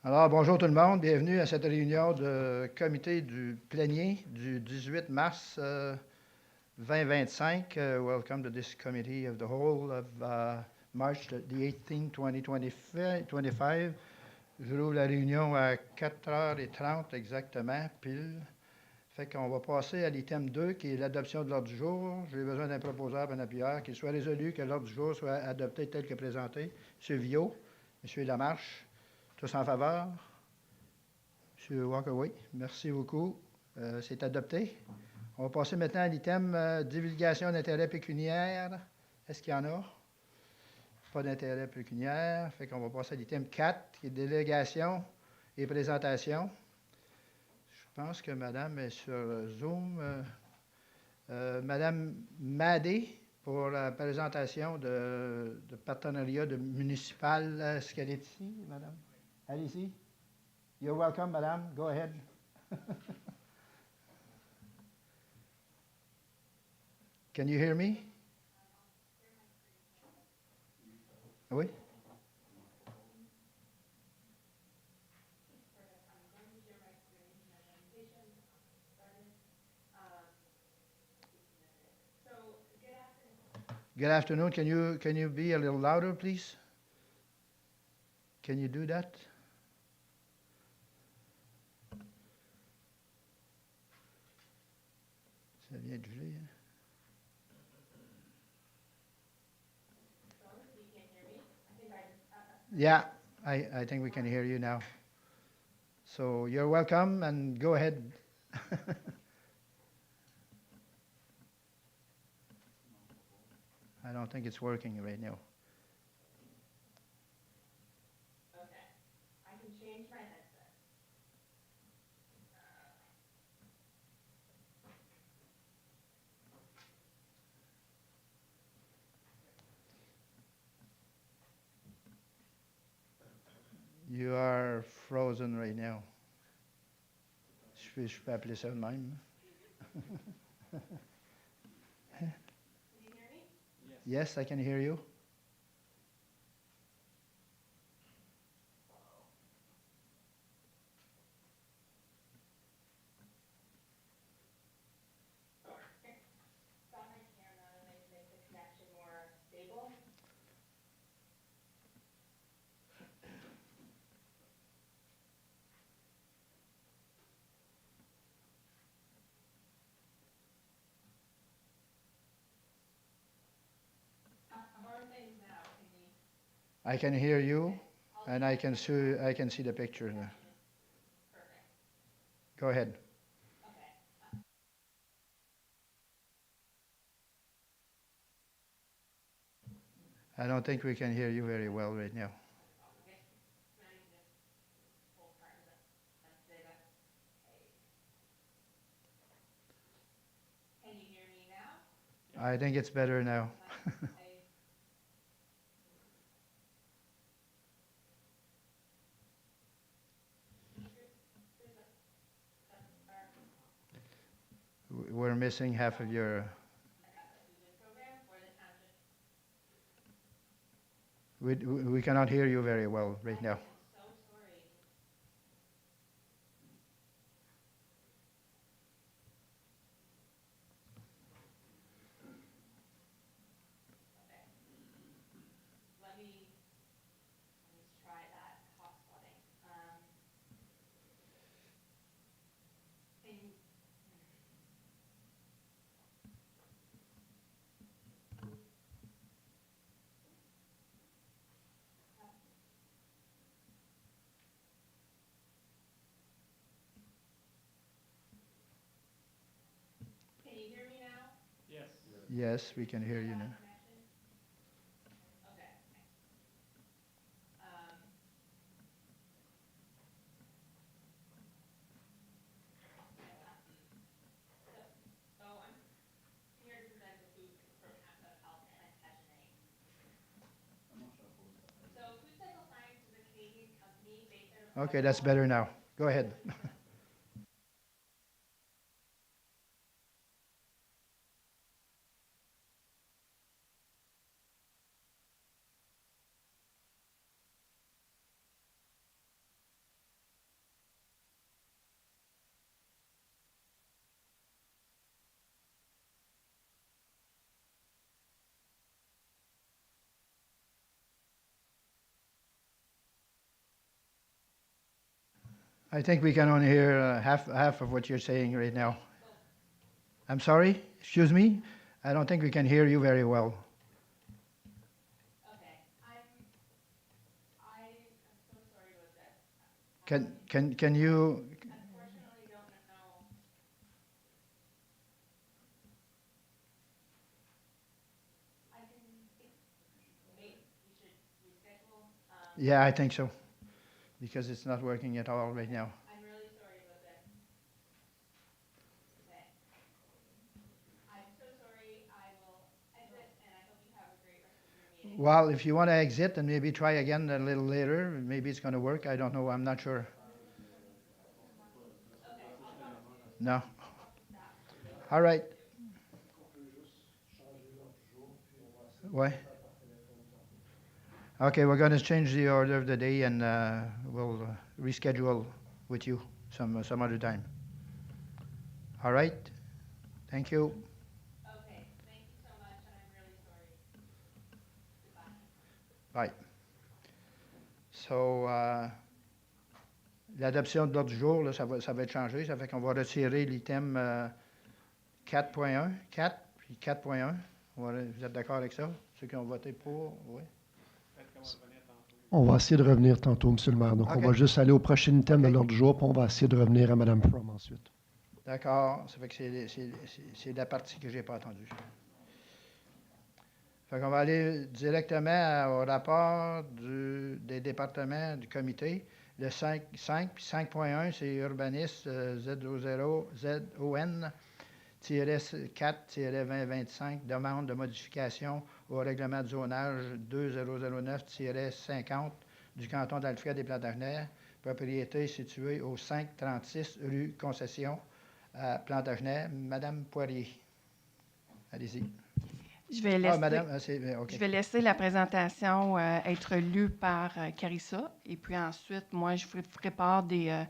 Alors, bonjour tout le monde, bienvenue à cette réunion de comité du plénier du 18 mars 2025. Welcome to this committee of the whole of March the 18th, 2025. Je rouvre la réunion à 4h30 exactement, pile. Fait qu'on va passer à l'item 2, qui est l'adoption de l'ordre du jour. J'ai besoin d'un proposeur et un appuyeur, qu'il soit résolu que l'ordre du jour soit adopté tel que présenté. M. Viau, M. Lamarche, tous en faveur? M. Walker, oui. Merci beaucoup. C'est adopté. On va passer maintenant à l'item divulgation d'intérêt pécuniaire. Est-ce qu'il y en a? Pas d'intérêt pécuniaire. Fait qu'on va passer à l'item 4, qui est délégation et présentation. Je pense que Madame est sur Zoom. Madame Madé, pour la présentation de partenariat municipal. Est-ce qu'elle est ici, Madame? Allez-y. You're welcome, Madame. Go ahead. Can you hear me? Oui? Good afternoon. Can you be a little louder, please? Can you do that? Ça vient de geler, hein? Yeah, I think we can hear you now. So you're welcome and go ahead. I don't think it's working right now. Okay, I can change my headset. You are frozen right now. Je peux appeler ça de même. Can you hear me? Yes, I can hear you. Got my camera and I make the connection more stable. How are things now? Can you? I can hear you, and I can see the picture. Perfect. Go ahead. Okay. I don't think we can hear you very well right now. Okay. Can I just pull cards up and say that? Can you hear me now? I think it's better now. We're missing half of your. We cannot hear you very well right now. So sorry. Okay. Let me try that hotspotting. Can you? Can you hear me now? Yes, we can hear you now. Connection? Okay. So I'm here to present the food from health and hygiene. So Food Cycle Science is a Canadian company based out of. Okay, that's better now. Go ahead. I think we can only hear half of what you're saying right now. I'm sorry? Excuse me? I don't think we can hear you very well. Okay, I'm so sorry about that. Can you... Unfortunately, don't know. I can, maybe we should reschedule. Yeah, I think so, because it's not working at all right now. I'm really sorry about that. Okay. I'm so sorry. I will exit, and I hope you have a great rest of your meeting. Well, if you want to exit and maybe try again a little later, maybe it's going to work. I don't know. I'm not sure. Okay, I'll talk to you. No. Stop. All right. Ouais. Okay, we're going to change the order of the day, and we'll reschedule with you some other time. All right? Thank you. Okay, thank you so much, and I'm really sorry. Goodbye. Bye. So, l'adoption de l'ordre du jour, là, ça va être changé. Ça fait qu'on va retirer l'item 4.1, 4 puis 4.1. Vous êtes d'accord avec ça? Ceux qui ont voté pour, oui. On va essayer de revenir tantôt, M. le maire. Donc, OK. on va juste aller au prochain item de OK. l'ordre du jour, puis on va essayer de revenir à Mme Fromm ensuite. D'accord. Ça fait que c'est la partie que je n'ai pas entendue. Fait qu'on va aller directement au rapport des départements du comité. Le 5 puis 5.1, c'est urbaniste ZO0-4-2025, demande de modification au règlement de zonage 2009-50 du canton d'Alfred et Plantagenet, propriété située au 536 rue Concession à Plantagenet. Madame Poirier, allez-y. Je vais laisser, madame, OK. je vais laisser la présentation être lue par Carissa. Et puis ensuite, moi, je vous prépare des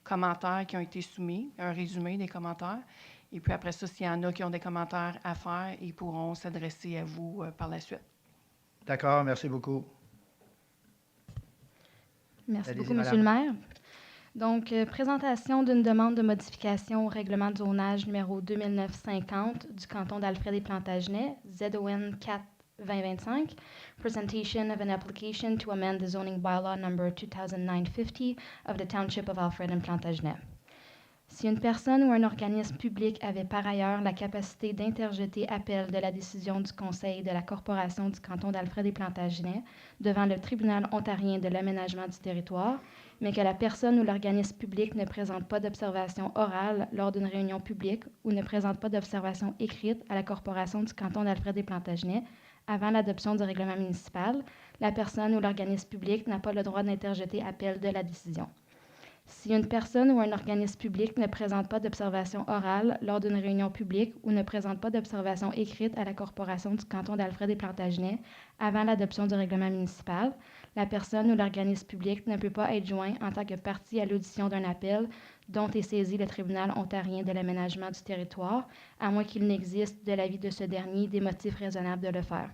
commentaires qui ont été soumis, un résumé des commentaires. Et puis après ça, s'il y en a qui ont des commentaires à faire, ils pourront s'adresser à vous par la suite. D'accord, merci beaucoup. Merci Allez-y, beaucoup, madame. Monsieur le maire. Donc, présentation d'une demande de modification au règlement de zonage numéro 2009-50 du canton d'Alfred et Plantagenet, ZON 4-2025. Presentation of an application to amend the zoning bylaw number 2009-50 of the Township of Alfred and Plantagenet. Si une personne ou un organisme public avait par ailleurs la capacité d'interjeter appel de la décision du Conseil de la Corporation du canton d'Alfred et Plantagenet devant le tribunal ontarien de l'aménagement du territoire, mais que la personne ou l'organisme public ne présente pas d'observation orale lors d'une réunion publique ou ne présente pas d'observation écrite à la Corporation du canton d'Alfred et Plantagenet avant l'adoption du règlement municipal, la personne ou l'organisme public n'a pas le droit d'interjeter appel de la décision. Si une personne ou un organisme public ne présente pas d'observation orale lors d'une réunion publique ou ne présente pas d'observation écrite à la Corporation du canton d'Alfred et Plantagenet avant l'adoption du règlement municipal, la personne ou l'organisme public ne peut pas être joint en tant que partie à l'audition d'un appel dont est saisi le tribunal ontarien de l'aménagement du territoire, à moins qu'il n'existe, de l'avis de ce dernier, des motifs raisonnables de le faire.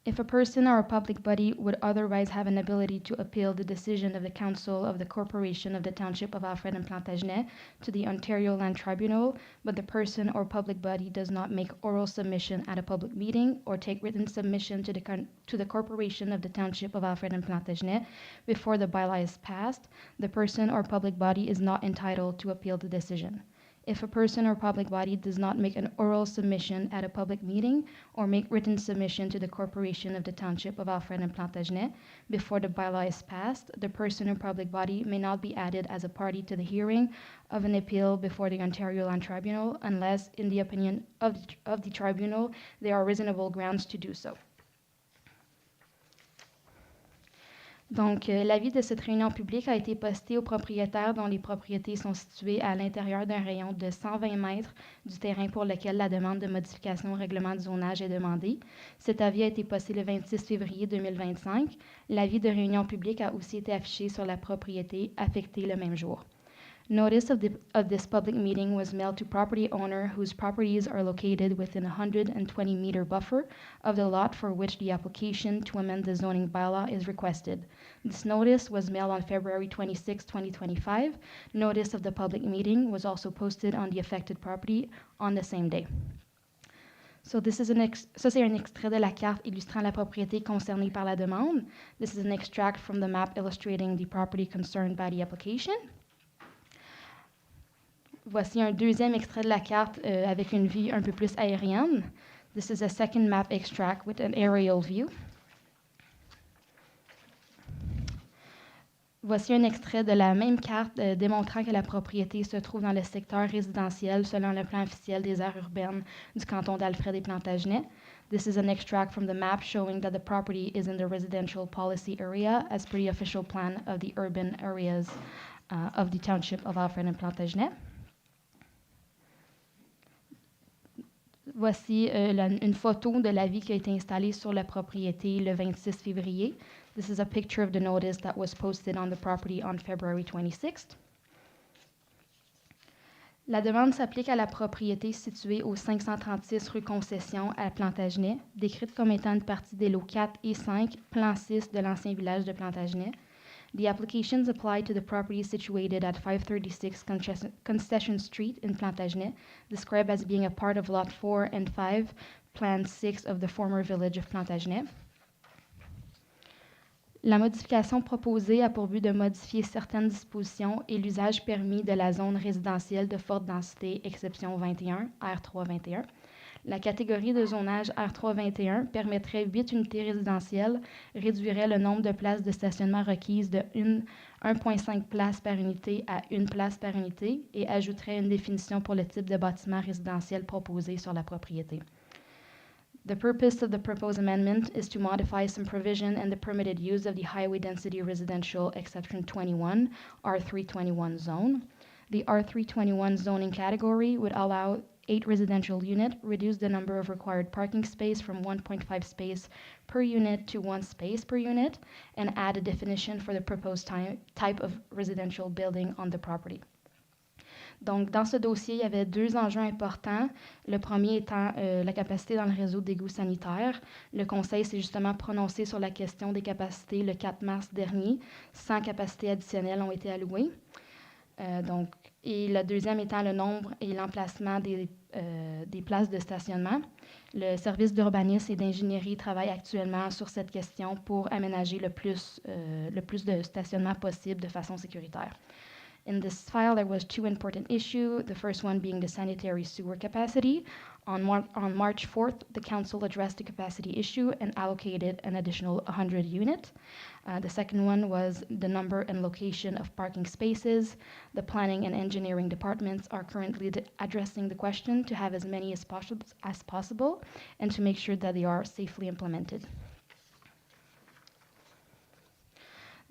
If a person or a public body would otherwise have an ability to appeal the decision of the Council of the Corporation of the Township of Alfred and Plantagenet to the Ontario Land Tribunal, but the person or public body does not make oral submission at a public meeting or take written submission to the Corporation of the Township of Alfred and Plantagenet before the bylaw is passed, the person or public body is not entitled to appeal the decision. If a person or public body does not make an oral submission at a public meeting or make written submission to the Corporation of the Township of Alfred and Plantagenet before the bylaw is passed, the person or public body may not be added as a party to the hearing of an appeal before the Ontario Land Tribunal unless, in the opinion of the tribunal, there are reasonable grounds to do so. Donc, l'avis de cette réunion publique a été posté aux propriétaires dont les propriétés sont situées à l'intérieur d'un rayon de 120 mètres du terrain pour lequel la demande de modification au règlement de zonage est demandée. Cet avis a été posté le 26 février 2025. L'avis de réunion publique a aussi été affiché sur la propriété affectée le même jour. Notice of this public meeting was mailed to property owner whose properties are located within a 120-meter buffer of the lot for which the application to amend the zoning bylaw is requested. This notice was mailed on February 26, 2025. Notice of the public meeting was also posted on the affected property on the same day. So ça, c'est un extrait de la carte illustrant la propriété concernée par la demande. This is an extract from the map illustrating the property concerned by the application. Voici un deuxième extrait de la carte avec une vue un peu plus aérienne. This is a second map extract with an aerial view. Voici un extrait de la même carte démontrant que la propriété se trouve dans le secteur résidentiel selon le plan officiel des aires urbaines du canton d'Alfred et Plantagenet. This is an extract from the map showing that the property is in the residential policy area as per the official plan of the urban areas of the township of Alfred and Plantagenet. Voici une photo de l'avis qui a été installé sur la propriété le 26 février. This is a picture of the notice that was posted on the property on February 26th. La demande s'applique à la propriété située au 536 rue Concession à Plantagenet, décrite comme étant une partie des lots 4 et 5, plan 6 de l'ancien village de Plantagenet. The applications apply to the property situated at 536 Concession Street in Plantagenet, described as being a part of Lot 4 and 5, Plan 6 of the former village of Plantagenet. La modification proposée a pour but de modifier certaines dispositions et l'usage permis de la zone résidentielle de forte densité, exception 21, R321. La catégorie de zonage R321 permettrait 8 unités résidentielles, réduirait le nombre de places de stationnement requises de 1,5 places par unité à 1 place par unité et ajouterait une définition pour le type de bâtiment résidentiel proposé sur la propriété. The purpose of the proposed amendment is to modify some provision in the permitted use of the highway density residential exception 21, R321 zone. The R321 zoning category would allow 8 residential units, reduce the number of required parking space from 1.5 space per unit to 1 space per unit, and add a definition for the proposed type of residential building on the property. Donc, dans ce dossier, il y avait 2 enjeux importants. Le premier étant la capacité dans le réseau d'égouts sanitaires. Le Conseil s'est justement prononcé sur la question des capacités le 4 mars dernier. 100 capacités additionnelles ont été allouées. Et le deuxième étant le nombre et l'emplacement des places de stationnement. Le service d'urbanisme et d'ingénierie travaille actuellement sur cette question pour aménager le plus de stationnement possible de façon sécuritaire. In this file, there was 2 important issues, the first one being the sanitary sewer capacity. On March 4th, the council addressed the capacity issue and allocated an additional 100 units. The second one was the number and location of parking spaces. The planning and engineering departments are currently addressing the question to have as many as possible and to make sure that they are safely implemented.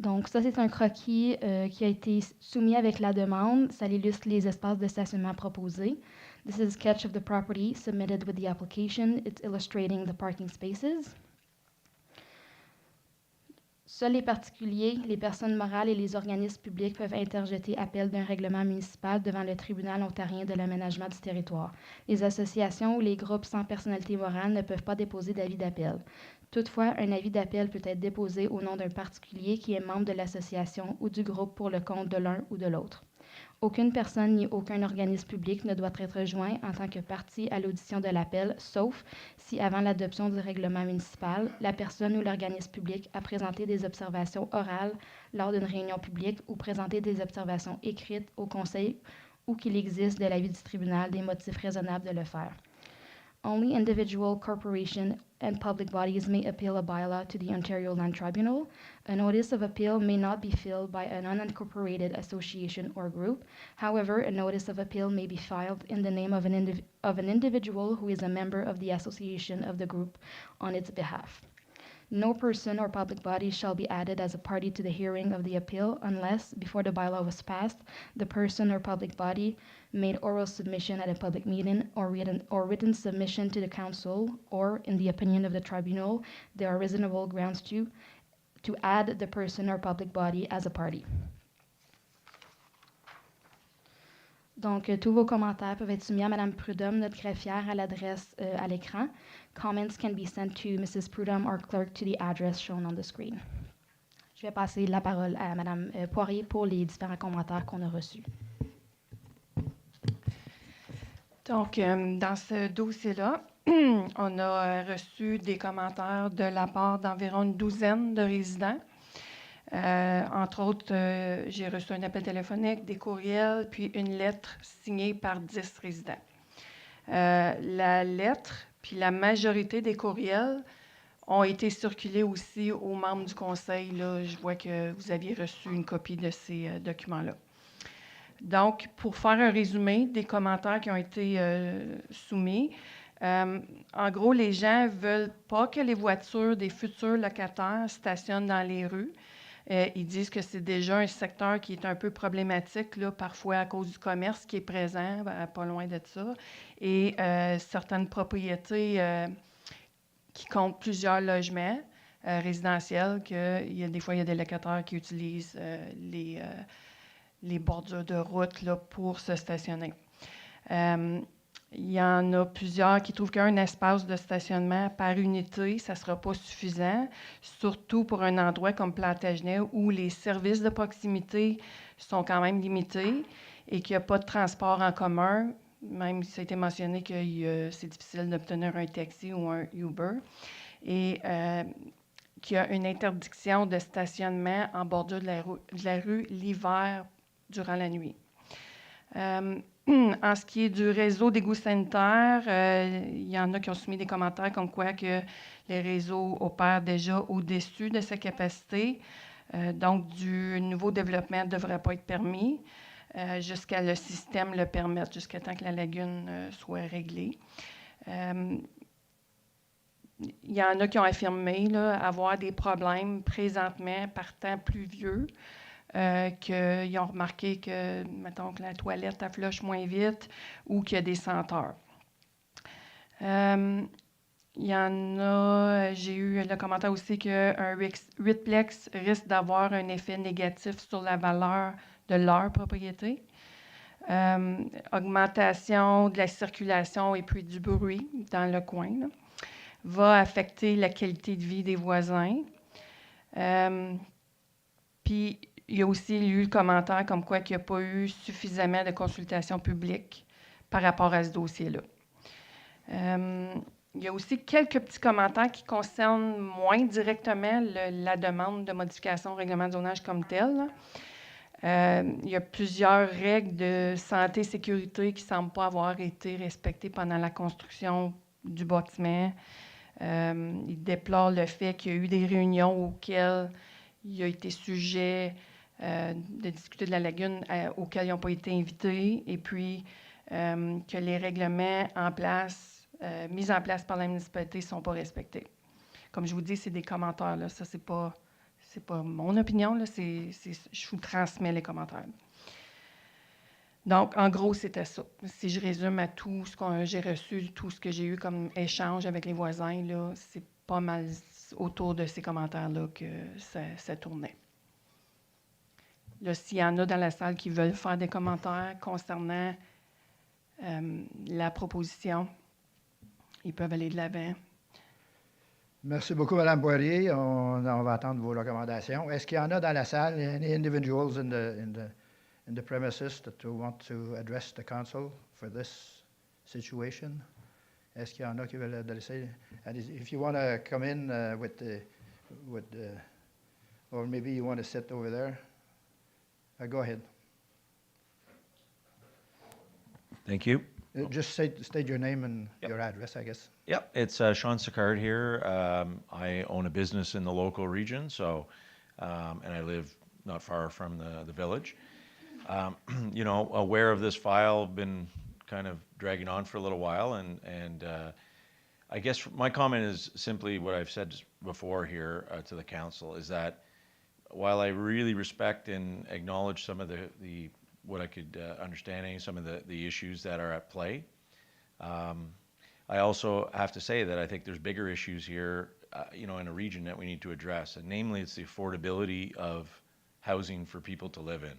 Donc, ça, c'est un croquis qui a été soumis avec la demande. Ça illustre les espaces de stationnement proposés. This is a sketch of the property submitted with the application. It's illustrating the parking spaces. Seuls les particuliers, les personnes morales et les organismes publics peuvent interjeter appel d'un règlement municipal devant le tribunal ontarien de l'aménagement du territoire. Les associations ou les groupes sans personnalité morale ne peuvent pas déposer d'avis d'appel. Toutefois, un avis d'appel peut être déposé au nom d'un particulier qui est membre de l'association ou du groupe pour le compte de l'un ou de l'autre. Aucune personne ni aucun organisme public ne doit être joint en tant que partie à l'audition de l'appel, sauf si, avant l'adoption du règlement municipal, la personne ou l'organisme public a présenté des observations orales lors d'une réunion publique ou présenté des observations écrites au Conseil ou qu'il existe de l'avis du tribunal des motifs raisonnables de le faire. Only individual, corporation, and public bodies may appeal a bylaw to the Ontario Land Tribunal. A notice of appeal may not be filed by an unincorporated association or group. However, a notice of appeal may be filed in the name of an individual who is a member of the association of the group on its behalf. No person or public body shall be added as a party to the hearing of the appeal unless, before the bylaw was passed, the person or public body made oral submission at a public meeting or written submission to the council, or, in the opinion of the tribunal, there are reasonable grounds to add the person or public body as a party. Donc, tous vos commentaires peuvent être soumis à Mme Prudhomme, notre greffière, à l'adresse à l'écran. Comments can be sent to Mrs. Prudhomme or clerk to the address shown on the screen. Je vais passer la parole à Mme Poirier pour les différents commentaires qu'on a reçus. Donc, dans ce dossier-là, on a reçu des commentaires de la part d'environ une douzaine de résidents. Entre autres, j'ai reçu un appel téléphonique, des courriels, puis une lettre signée par 10 résidents. La lettre, puis la majorité des courriels ont été circulés aussi aux membres du conseil. Là, je vois que vous aviez reçu une copie de ces documents-là. Donc, pour faire un résumé des commentaires qui ont été soumis, en gros, les gens ne veulent pas que les voitures des futurs locataires stationnent dans les rues. Ils disent que c'est déjà un secteur qui est un peu problématique, là, parfois à cause du commerce qui est présent, pas loin de ça, et certaines propriétés qui comptent plusieurs logements résidentiels, des fois, il y a des locataires qui utilisent les bordures de route là, pour se stationner. Il y en a plusieurs qui trouvent qu'un espace de stationnement par unité, ça ne sera pas suffisant, surtout pour un endroit comme Plantagenet où les services de proximité sont quand même limités et qu'il n'y a pas de transport en commun, même si ça a été mentionné que c'est difficile d'obtenir un taxi ou un Uber, et qu'il y a une interdiction de stationnement en bordure de la rue l'hiver durant la nuit. En ce qui est du réseau d'égouts sanitaires, il y en a qui ont soumis des commentaires comme quoi que les réseaux opèrent déjà au-dessus de sa capacité. Donc, du nouveau développement ne devrait pas être permis jusqu'à le système le permette, jusqu'à temps que la lagune soit réglée. Il y en a qui ont affirmé là, avoir des problèmes présentement par temps pluvieux. Qu'ils ont remarqué que, mettons, que la toilette elle flush moins vite ou qu'il y a des senteurs. Il y en a, j'ai eu le commentaire aussi qu'un 8plex risque d'avoir un effet négatif sur la valeur de leur propriété. Augmentation de la circulation et puis du bruit dans le coin là, va affecter la qualité de vie des voisins. Puis, il y a aussi eu le commentaire comme quoi qu'il n'y a pas eu suffisamment de consultations publiques par rapport à ce dossier-là. Il y a aussi quelques petits commentaires qui concernent moins directement la demande de modification au règlement de zonage comme tel. Il y a plusieurs règles de santé et sécurité qui ne semblent pas avoir été respectées pendant la construction du bâtiment. Il déplore le fait qu'il y a eu des réunions auxquelles il a été sujet de discuter de la lagune auxquelles ils n'ont pas été invités, et puis que les règlements mis en place par la municipalité ne sont pas respectés. Comme je vous dis, c'est des commentaires, là. Ça, c'est pas mon opinion, là. Je vous transmets les commentaires. Donc, en gros, c'était ça. Si je résume à tout ce que j'ai reçu, tout ce que j'ai eu comme échange avec les voisins, là, c'est pas mal autour de ces commentaires-là que ça tournait. Là, s'il y en a dans la salle qui veulent faire des commentaires concernant la proposition, ils peuvent aller de l'avant. Merci beaucoup, Mme Poirier. On va attendre vos recommandations. Est-ce qu'il y en a dans la salle, any individuals in the premises that want to address the council for this situation? Est-ce qu'il y en a qui veulent adresser? If you want to come in or maybe you want to sit over there, go ahead. Thank you. Just state your name and your address, I guess. Yep, it's Sean Sicard here. I own a business in the local region, so and I live not far from the village. You know, aware of this file, been kind of dragging on for a little while, and I guess my comment is simply what I've said before here to the council, is that while I really respect and acknowledge some of the what I could understanding, some of the issues that are at play, I also have to say that I think there's bigger issues here, you know, in a region that we need to address, and namely it's the affordability of housing for people to live in.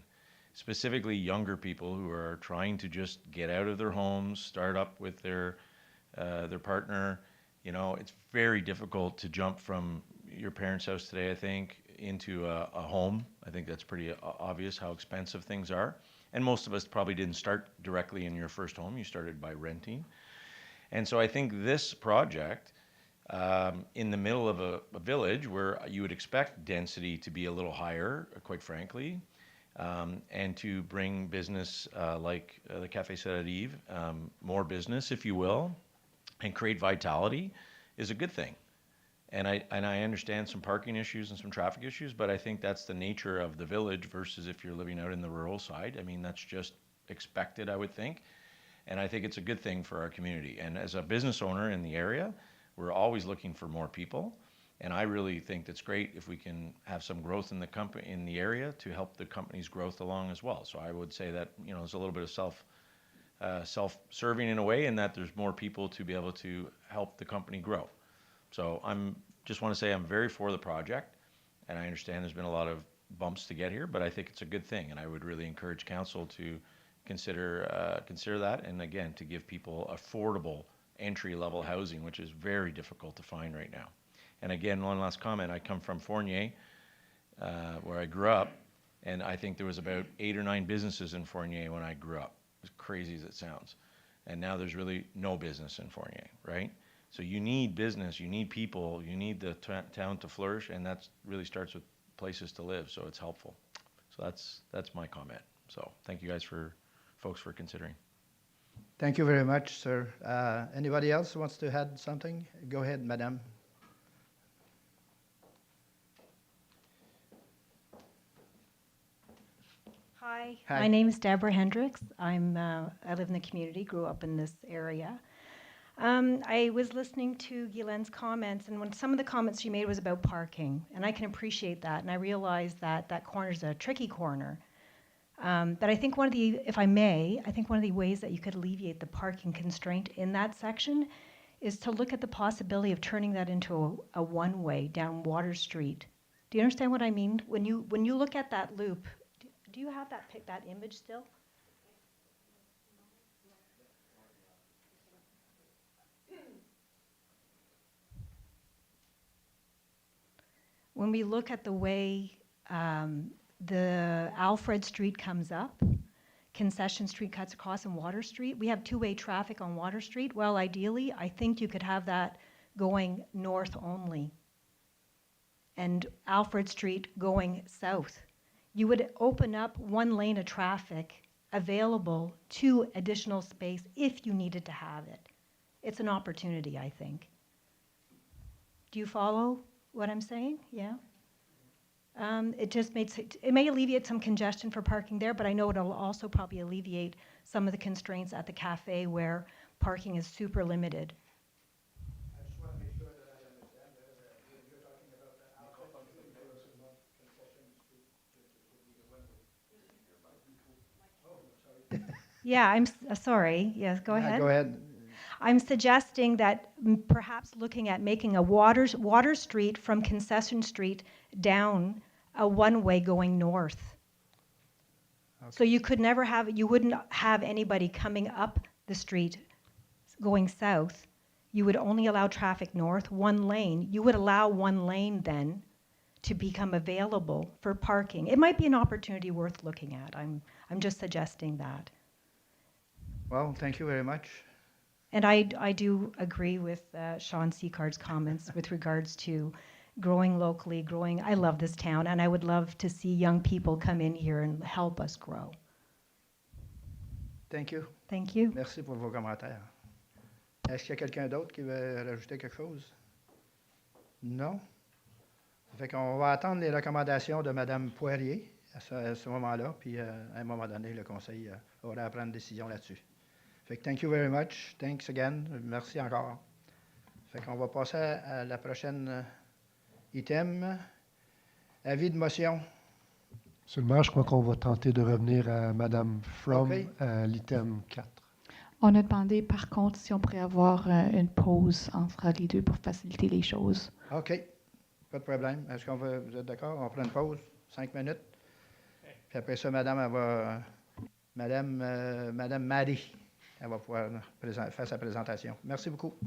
specifically younger people who are trying to just get out of their homes, start up with their partner. You know, it's very difficult to jump from your parents' house today, I think, into a home. I think that's pretty obvious how expensive things are. And most of us probably didn't start directly in your first home. You started by renting. And so I think this project, in the middle of a village where you would expect density to be a little higher, quite frankly, and to bring business like the Café Serative, more business, if you will, and create vitality is a good thing. And I understand some parking issues and some traffic issues, but I think that's the nature of the village versus if you're living out in the rural side. I mean, that's just expected, I would think. And I think it's a good thing for our community. And as a business owner in the area, we're always looking for more people. And I really think it's great if we can have some growth in the area to help the company's growth along as well. So I would say that, you know, there's a little bit of self-serving in a way, in that there's more people to be able to help the company grow. So just want to say I'm very for the project, and I understand there's been a lot of bumps to get here, but I think it's a good thing, and I would really encourage council to consider that, and again, to give people affordable entry-level housing, which is very difficult to find right now. And again, one last comment, I come from Fournier, where I grew up, and I think there was about 8 or 9 businesses in Fournier when I grew up, as crazy as it sounds. And now there's really no business in Fournier, right? So you need business, you need people, you need the town to flourish, and that really starts with places to live, so it's helpful. So that's my comment. So thank you guys folks for considering. Thank you very much, sir. Anybody else wants to add something? Go ahead, madam. Hi. Hi. My name is Deborah Hendricks. I live in the community, grew up in this area. I was listening to Guylain's comments, and when some of the comments she made was about parking, and I can appreciate that, and I realize that that corner is a tricky corner. But I think if I may, I think one of the ways that you could alleviate the parking constraint in that section is to look at the possibility of turning that into a one-way down Water Street. Do you understand what I mean? When you look at that loop, do you have that image still? When we look at the way the Alfred Street comes up, Concession Street cuts across, and Water Street, we have two-way traffic on Water Street. Well, ideally, I think you could have that going north only, and Alfred Street going south. You would open up one lane of traffic available to additional space if you needed to have it. It's an opportunity, I think. Do you follow what I'm saying? Yeah? It may alleviate some congestion for parking there, but I know it'll also probably alleviate some of the constraints at the cafe where parking is super limited. I just want to make sure that I understand. You're talking about the Alfred Street or Concession Street, would be the one-way. Oh, sorry. Yeah, I'm sorry. Yes, go ahead. Go ahead. I'm suggesting that perhaps looking at making a Water Street from Concession Street down a one-way going north. Okay. So you wouldn't have anybody coming up the street going south. You would only allow traffic north, one lane. You would allow one lane then to become available for parking. It might be an opportunity worth looking at. I'm just suggesting that. Well, thank you very much. And I do agree with Sean Seacard's comments with regards to growing locally, I love this town, and I would love to see young people come in here and help us grow. Thank you. Thank you. Merci pour vos commentaires. Est-ce qu'il y a quelqu'un d'autre qui veut rajouter quelque chose? Non? Ça fait qu'on va attendre les recommandations de Mme Poirier à ce moment-là, puis à un moment donné, le Conseil aura à prendre une décision là-dessus. Fait que thank you very much. Thanks again. Merci encore. Fait qu'on va passer à la prochaine item. Avis de motion. Monsieur le maire, je crois qu'on va tenter de revenir à Mme From, Okay. à l'item 4. On a demandé, par contre, si on pourrait avoir une pause entre les deux pour faciliter les choses. OK. Pas de problème. Est-ce qu'on vous êtes d'accord? On prend une pause? 5 minutes? Puis après ça, Madame, elle va, Madame Marie, elle va pouvoir faire sa présentation. Merci beaucoup.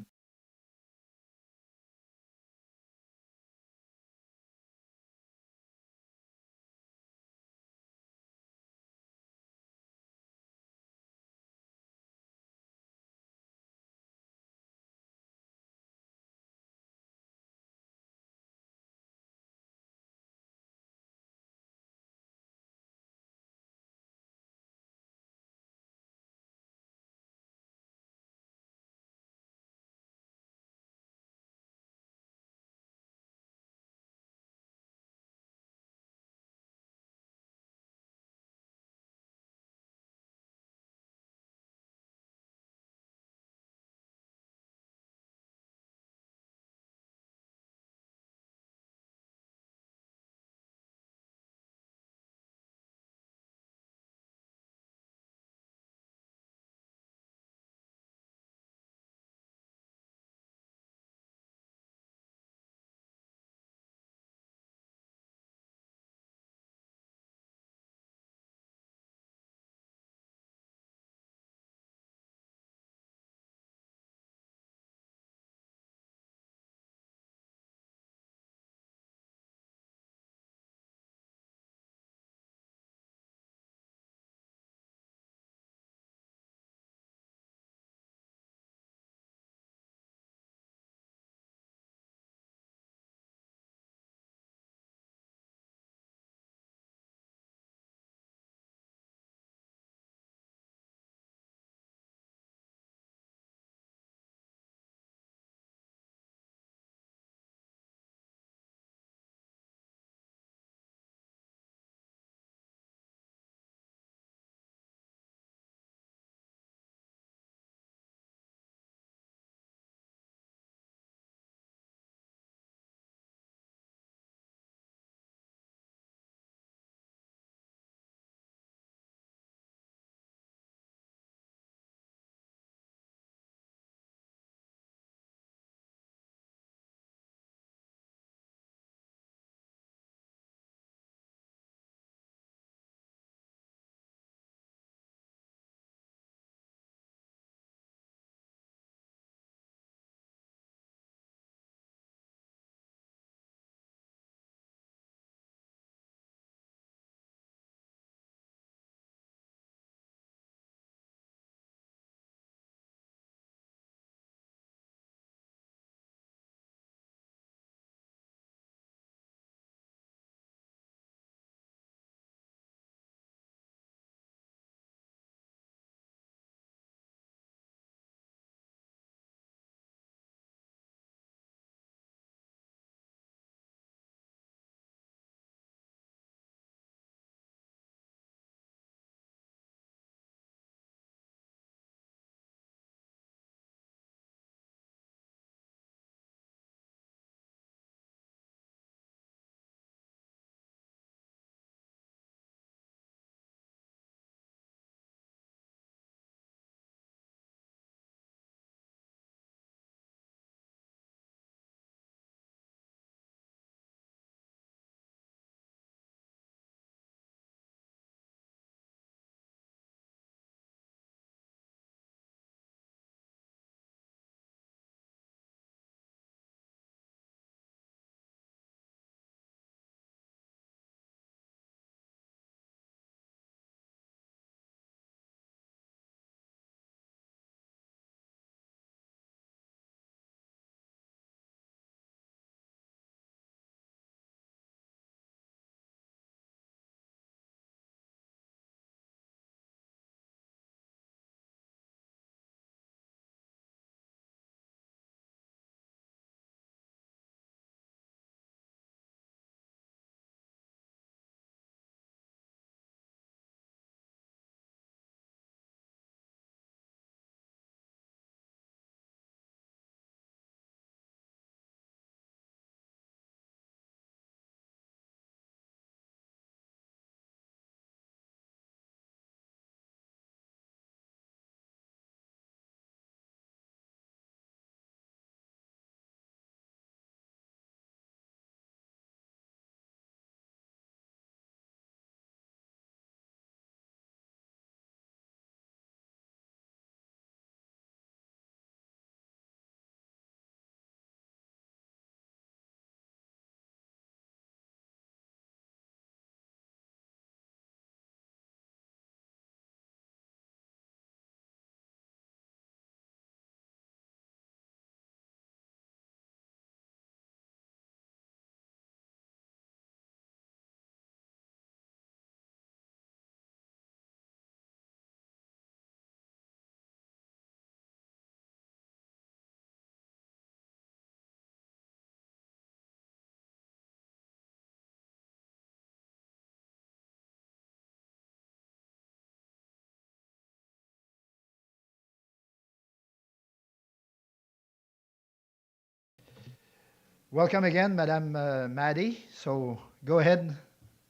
Welcome again, Madam Maddie. So go ahead.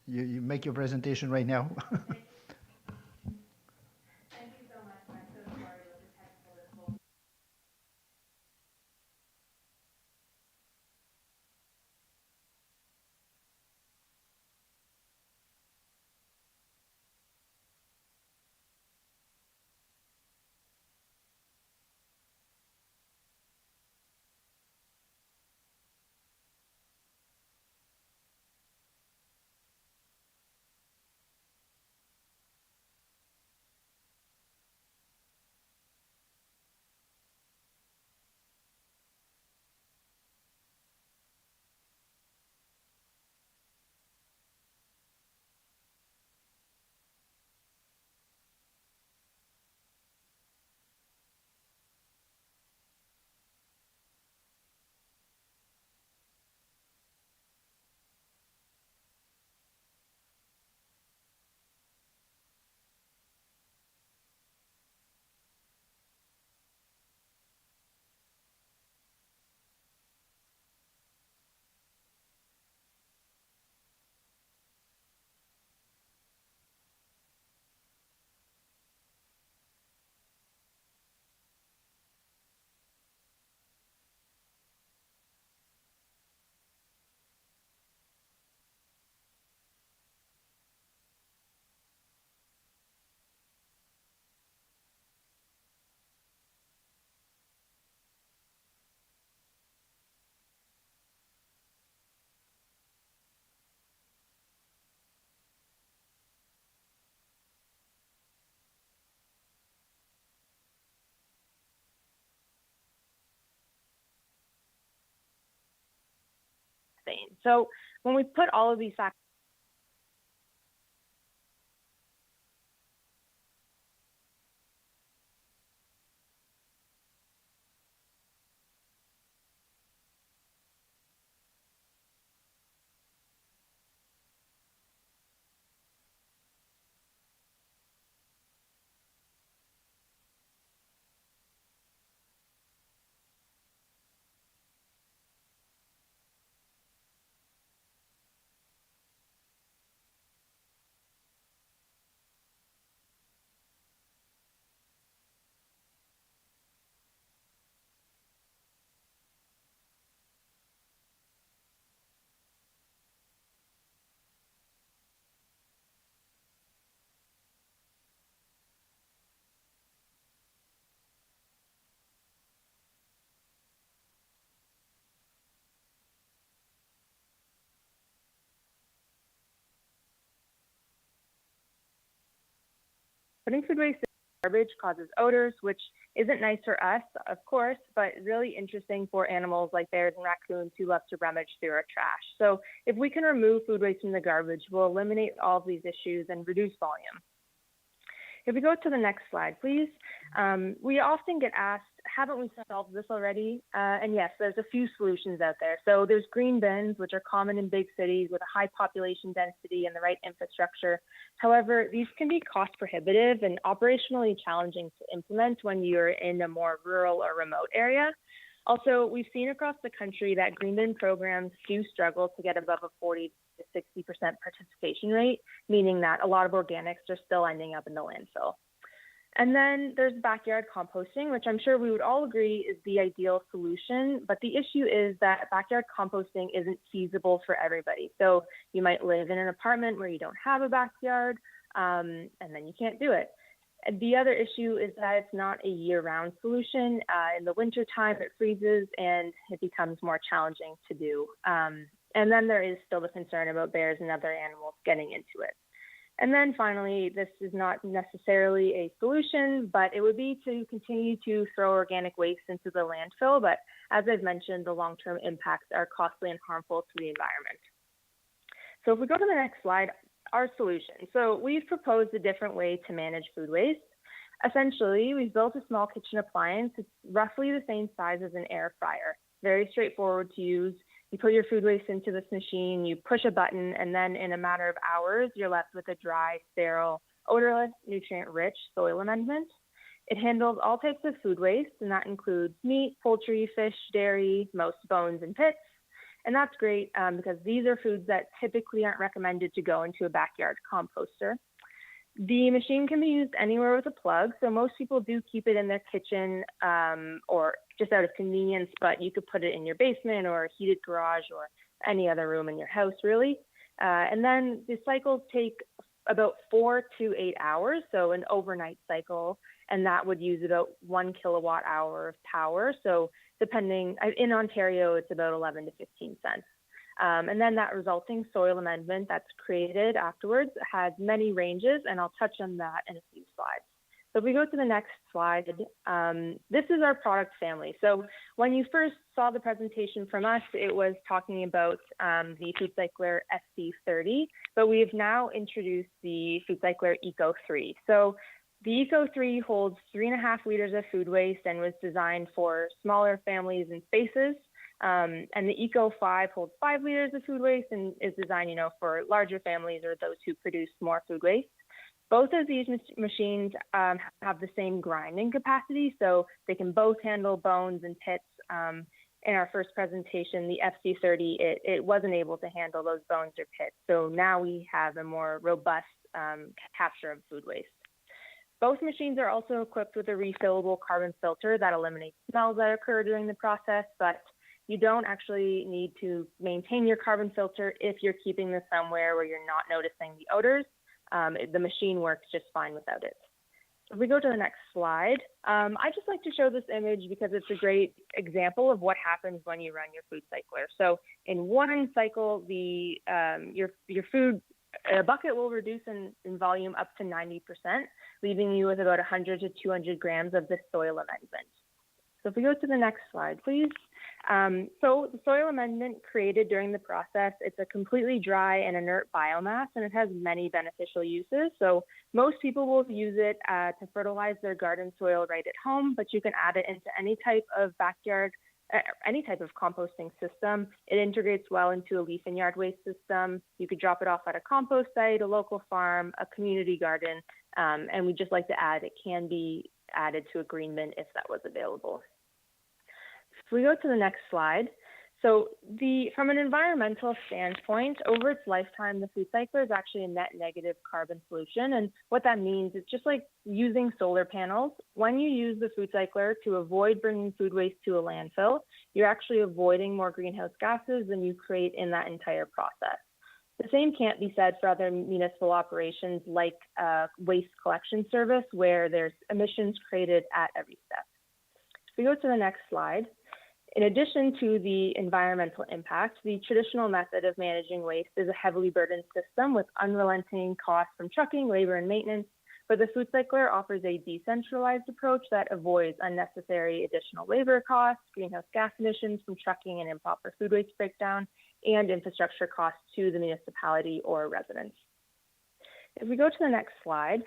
You make your presentation right now. Thank you so much. I'm so sorry about the technical difficulties. So when we put all of these factors Putting food waste in garbage causes odors, which isn't nice for us, of course, but really interesting for animals like bears and raccoons who love to rummage through our trash. So if we can remove food waste from the garbage, we'll eliminate all of these issues and reduce volume. If we go to the next slide, please. We often get asked, haven't we solved this already? And yes, there's a few solutions out there. So there's green bins, which are common in big cities with a high population density and the right infrastructure. However, these can be cost prohibitive and operationally challenging to implement when you're in a more rural or remote area. Also, we've seen across the country that green bin programs do struggle to get above a 40 to 60% participation rate, meaning that a lot of organics are still ending up in the landfill. And then there's backyard composting, which I'm sure we would all agree is the ideal solution. But the issue is that backyard composting isn't feasible for everybody. So you might live in an apartment where you don't have a backyard, and then you can't do it. The other issue is that it's not a year-round solution. In the wintertime, it freezes and it becomes more challenging to do. And then there is still the concern about bears and other animals getting into it. And then finally, this is not necessarily a solution, but it would be to continue to throw organic waste into the landfill. But as I've mentioned, the long-term impacts are costly and harmful to the environment. So if we go to the next slide, our solution. So we've proposed a different way to manage food waste. Essentially, we've built a small kitchen appliance. It's roughly the same size as an air fryer. Very straightforward to use. You put your food waste into this machine, you push a button, and then in a matter of hours, you're left with a dry, sterile, odorless, nutrient-rich soil amendment. It handles all types of food waste, and that includes meat, poultry, fish, dairy, most bones and pits. And that's great because these are foods that typically aren't recommended to go into a backyard composter. The machine can be used anywhere with a plug, so most people do keep it in their kitchen or just out of convenience, but you could put it in your basement or a heated garage or any other room in your house, really. And then the cycles take about 4 to 8 hours, so an overnight cycle, and that would use about 1 kilowatt hour of power. So depending, in Ontario, it's about 11 to 15 cents. And then that resulting soil amendment that's created afterwards has many ranges, and I'll touch on that in a few slides. So if we go to the next slide, this is our product family. So when you first saw the presentation from us, it was talking about the Food Cycler SC30, but we've now introduced the Food Cycler Eco 3. So the Eco 3 holds 3.5 liters of food waste and was designed for smaller families and spaces. And the Eco 5 holds 5 liters of food waste and is designed, for larger families or those who produce more food waste. Both of these machines have the same grinding capacity, so they can both handle bones and pits. In our first presentation, the FC30, it wasn't able to handle those bones or pits. So now we have a more robust capture of food waste. Both machines are also equipped with a refillable carbon filter that eliminates smells that occur during the process, but you don't actually need to maintain your carbon filter if you're keeping this somewhere where you're not noticing the odors. The machine works just fine without it. If we go to the next slide, I just like to show this image because it's a great example of what happens when you run your food cycler. So in one cycle, your food bucket will reduce in volume up to 90%, leaving you with about 100 to 200 grams of this soil amendment. So if we go to the next slide, please. So the soil amendment created during the process, it's a completely dry and inert biomass, and it has many beneficial uses. So most people will use it to fertilize their garden soil right at home, but you can add it into any type of backyard, any type of composting system. It integrates well into a leaf and yard waste system. You could drop it off at a compost site, a local farm, a community garden, and we just like to add, it can be added to a green bin if that was available. If we go to the next slide, so from an environmental standpoint, over its lifetime, the food cycler is actually a net negative carbon solution. And what that means is just like using solar panels. When you use the food cycler to avoid bringing food waste to a landfill, you're actually avoiding more greenhouse gases than you create in that entire process. The same can't be said for other municipal operations like waste collection service, where there's emissions created at every step. If we go to the next slide, in addition to the environmental impact, the traditional method of managing waste is a heavily burdened system with unrelenting costs from trucking, labor, and maintenance. But the food cycler offers a decentralized approach that avoids unnecessary additional labor costs, greenhouse gas emissions from trucking and improper food waste breakdown, and infrastructure costs to the municipality or residents. If we go to the next slide,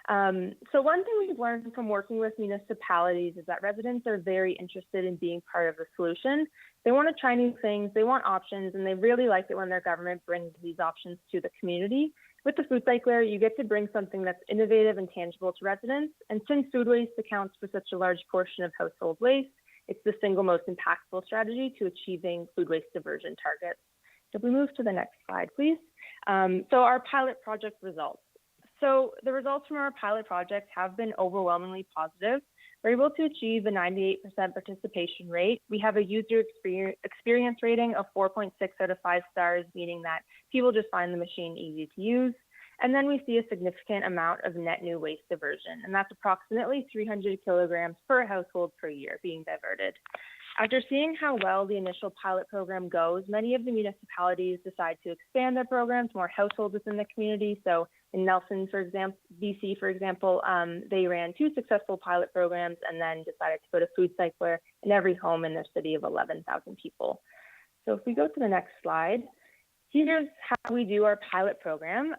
so one thing we've learned from working with municipalities is that residents are very interested in being part of the solution. They want to try new things, they want options, and they really like it when their government brings these options to the community. With the food cycler, you get to bring something that's innovative and tangible to residents. And since food waste accounts for such a large portion of household waste, it's the single most impactful strategy to achieving food waste diversion targets. If we move to the next slide, please. So our pilot project results. So the results from our pilot project have been overwhelmingly positive. We're able to achieve a 98% participation rate. We have a user experience rating of 4.6 out of 5 stars, meaning that people just find the machine easy to use. And then we see a significant amount of net new waste diversion, and that's approximately 300 kilograms per household per year being diverted. After seeing how well the initial pilot program goes, many of the municipalities decide to expand their program to more households within the community. So in Nelson, for example, BC, for example, they ran 2 successful pilot programs and then decided to put a food cycler in every home in their city of 11,000 people. So if we go to the next slide, here's how we do our pilot program.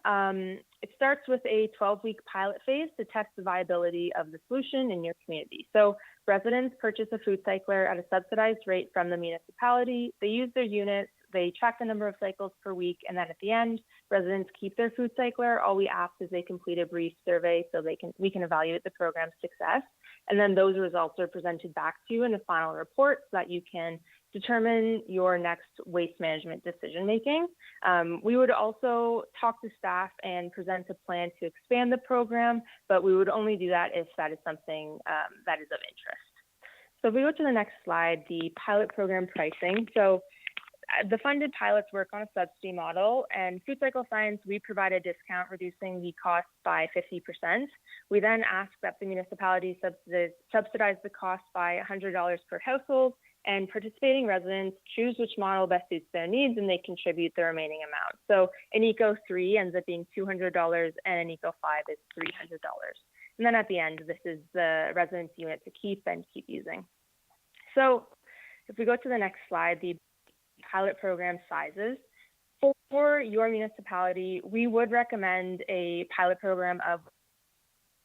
It starts with a 12-week pilot phase to test the viability of the solution in your community. So residents purchase a food cycler at a subsidized rate from the municipality. They use their units, they track the number of cycles per week, and then at the end, residents keep their food cycler. All we ask is they complete a brief survey so we can evaluate the program's success. And then those results are presented back to you in a final report so that you can determine your next waste management decision making. We would also talk to staff and present a plan to expand the program, but we would only do that if that is something that is of interest. So if we go to the next slide, the pilot program pricing. So the funded pilots work on a subsidy model, and Food Cycle Science, we provide a discount reducing the cost by 50%. We then ask that the municipality subsidize the cost by $100 per household, and participating residents choose which model best suits their needs, and they contribute the remaining amount. So an Eco 3 ends up being $200, and an Eco 5 is $300. And then at the end, this is the residence unit to keep and keep using. So if we go to the next slide, the pilot program sizes. For your municipality, we would recommend a pilot program of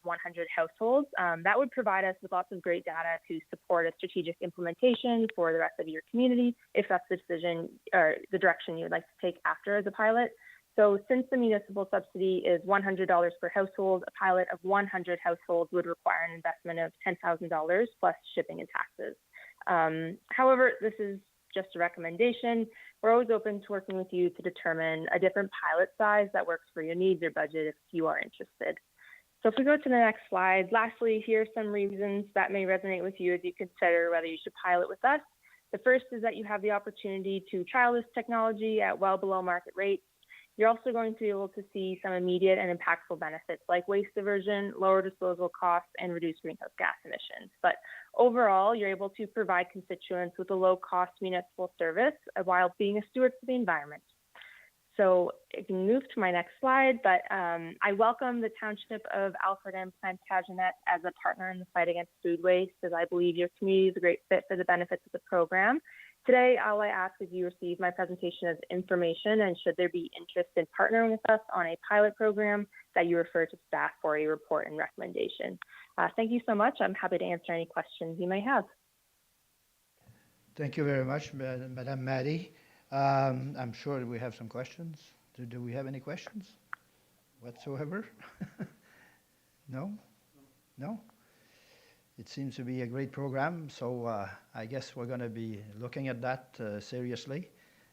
100 households. That would provide us with lots of great data to support a strategic implementation for the rest of your community, if that's the decision or the direction you'd like to take after as a pilot. So since the municipal subsidy is $100 per household, a pilot of 100 households would require an investment of $10,000 plus shipping and taxes. However, this is just a recommendation. We're always open to working with you to determine a different pilot size that works for your needs or budget if you are interested. So if we go to the next slide, lastly, here are some reasons that may resonate with you as you consider whether you should pilot with us. The first is that you have the opportunity to trial this technology at well below market rates. You're also going to be able to see some immediate and impactful benefits like waste diversion, lower disposal costs, and reduced greenhouse gas emissions. But overall, you're able to provide constituents with a low-cost municipal service while being a steward for the environment. So I can move to my next slide, but I welcome the Township of Alfred and Plantagenet as a partner in the fight against food waste, as I believe your community is a great fit for the benefits of the program. Today, all I ask is you receive my presentation as information, and should there be interest in partnering with us on a pilot program, that you refer to staff for a report and recommendation. Thank you so much. I'm happy to answer any questions you may have. Thank you very much, Madame Maddie. I'm sure we have some questions. Do we have any questions whatsoever? No? No? It seems to be a great program, so I guess we're going to be looking at that seriously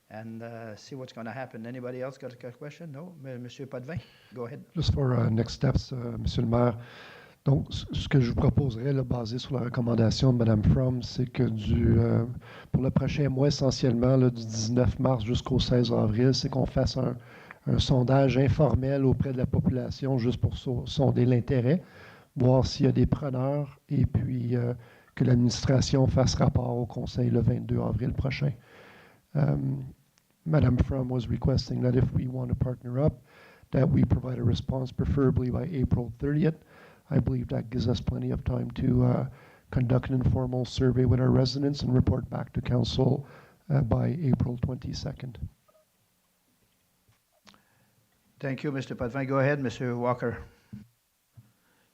and see what's going to happen. Anybody else got a question? No? Monsieur Potvin, go ahead. Just for next steps, Monsieur le maire. Donc, ce que je vous proposerais, là, basé sur la recommandation de Mme Fromm, c'est que pour le prochain mois, essentiellement, là, du 19 mars jusqu'au 16 avril, c'est qu'on fasse un sondage informel auprès de la population, juste pour sonder l'intérêt, voir s'il y a des preneurs, et puis que l'administration fasse rapport au Conseil le 22 avril prochain. Mme Fromm was requesting that if we want to partner up, that we provide a response preferably by April 30th. I believe that gives us plenty of time to conduct an informal survey with our residents and report back to Council by April 22nd. Thank you, Mr. Potvin. Go ahead, Mr. Walker.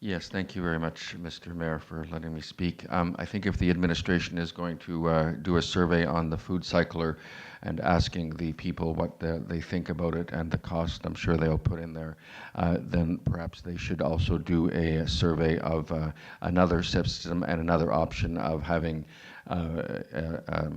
Yes, thank you very much, Mr. Mayor, for letting me speak. I think if the administration is going to do a survey on the food cycler and asking the people what they think about it and the cost I'm sure they'll put in there, then perhaps they should also do a survey of another system and another option of having a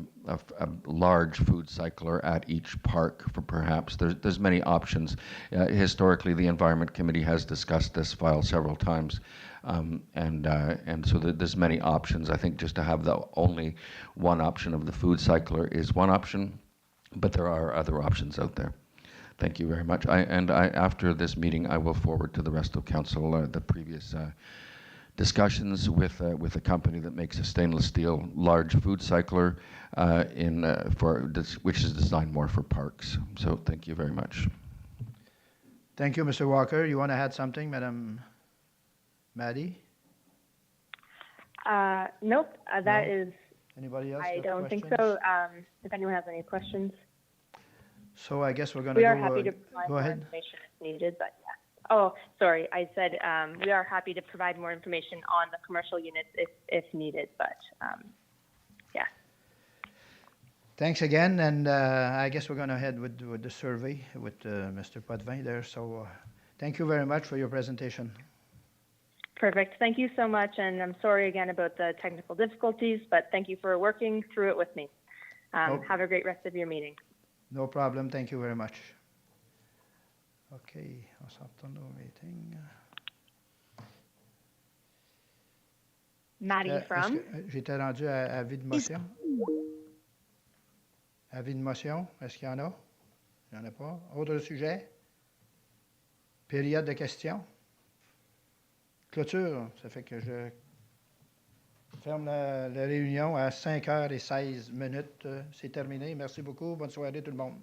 large food cycler at each park. For perhaps there's many options. Historically, the Environment Committee has discussed this file several times, and so there's many options. I think just to have the only one option of the food cycler is one option, but there are other options out there. Thank you very much. After this meeting, I will forward to the rest of Council the previous discussions with a company that makes a stainless steel large food cycler which is designed more for parks. So thank you very much. Thank you, Mr. Walker. You want to add something, Madam Maddie? Nope. That No? is. Anybody else? I got don't think questions? so. If anyone has any questions, So I guess we're going to we go. are happy to provide go more ahead. information if needed. But yeah. Oh, sorry. I said we are happy to provide more information on the commercial units if needed. But yeah. Thanks again, and I guess we're going to head with the survey with Mr. Potvin there. So thank you very much for your presentation. Perfect. Thank you so much. And I'm sorry again about the technical difficulties, but thank you for working through it with me. Nope. Have a great rest of your meeting. No problem. Thank you very much. OK, on s'en retourne au meeting. Maddie Est-ce from. que j'étais rendu à avis de motion? Avis de motion, est-ce qu'il y en a? Il n'y en a pas. Autre sujet? Période de questions? Clôture, ça fait que je ferme la réunion à 5h16. C'est terminé. Merci beaucoup. Bonne soirée tout le monde.